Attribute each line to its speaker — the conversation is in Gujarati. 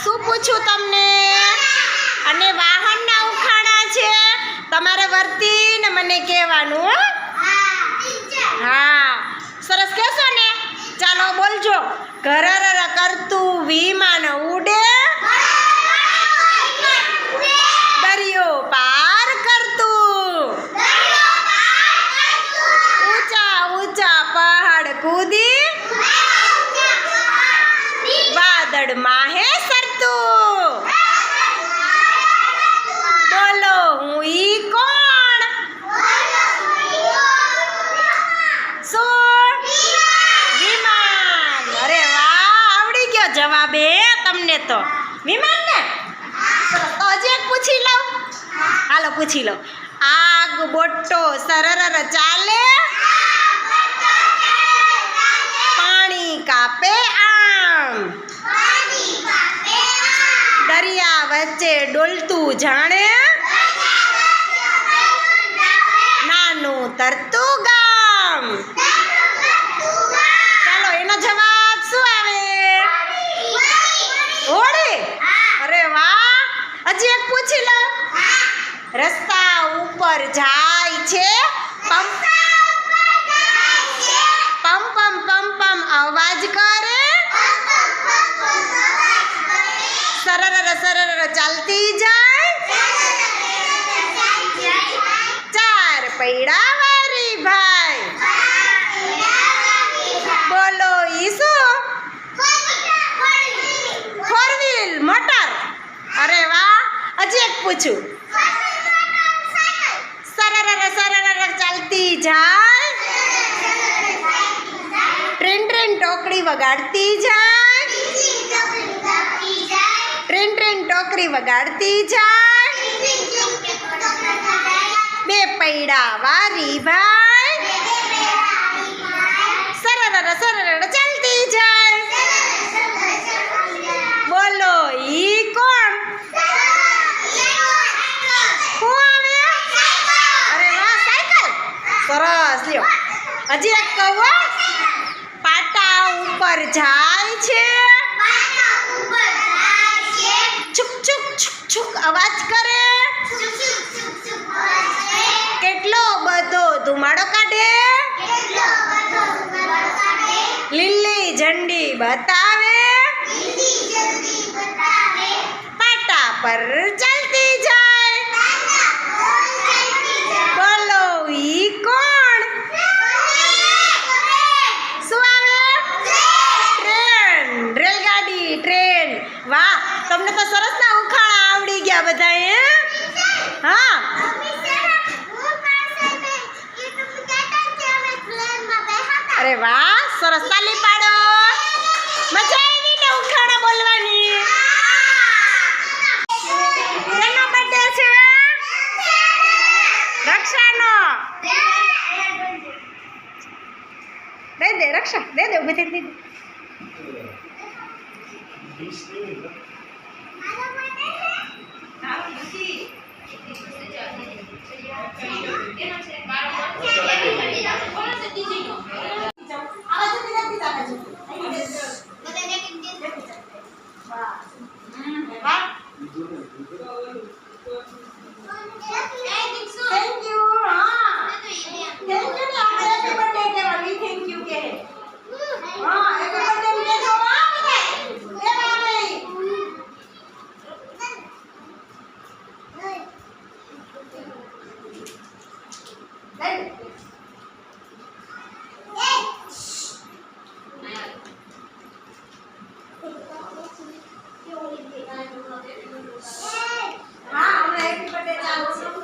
Speaker 1: શું પૂછું તમને? અને વાહનના ઉખાણા છે, તમારે વર્તીને મને કહેવાનું. હા, સરસ કહેશો ને? ચાલો બોલજો. ઘરર કરતું વિમાન ઉડે, દરિયો પાર કરતું, ઊંચા ઊંચા પહાડ કૂદી, વાદળ માહે સરતું. બોલો હું ઈ કોણ? શું? વિમાન. અરે વાહ, આવડી ગયો જવાબ તમને તો. વિમાન ને? તો હજી એક પૂછી લઉં. હાલો પૂછી લો. આગ બોટો સરર ચાલે, પાણી કાપે આમ, દરિયા વચ્ચે ડોલતું જાણે, નાનું તરતું ગામ. ચાલો એનો જવાબ શું આવે? હોડી. અરે વાહ, હજી એક પૂછી લો. રસ્તા ઉપર જાય છે, પમ પમ પમ પમ અવાજ કરે, સરર સરર ચાલતી જાય, ચાર પૈડા વારી ભાઈ. બોલો ઈ શું? Four wheel, motor. અરે વાહ, હજી એક પૂછું. સરર સરર ચાલતી જાય, ટ્રેન ટ્રેન ટોકરી વગાડતી જાય, ટ્રેન ટ્રેન ટોકરી વગાડતી જાય, બે પૈડા વારી ભાઈ, સરર સરર ચાલતી જાય. બોલો ઈ કોણ? અરે વાહ, સાયકલ. સરસ લ્યો. હજી એક કહો. પાટા ઉપર જાય છે, છુક છુક છુક છુક અવાજ કરે, કેટલો બધો ધુમાડો કાઢે, લીલી ઝંડી બતાવે, પાટા પર ચાલતી જાય. બોલો ઈ કોણ? શું આવે? ટ્રેન, રેલગાડી, ટ્રેન. વાહ, તમને તો સરસ ના ઉખાણા આવડી ગયા બધા. હા, અરે વાહ, સરસ. તાલી પાડો. મજા આવી ને ઉખાણા બોલવાની? એનો બર્થડે છે રક્ષાનો. દે દે રક્ષા, દે દે ઉભી થઈ. હા, હમણાં હેપી બર્થડે ચાલુ છે.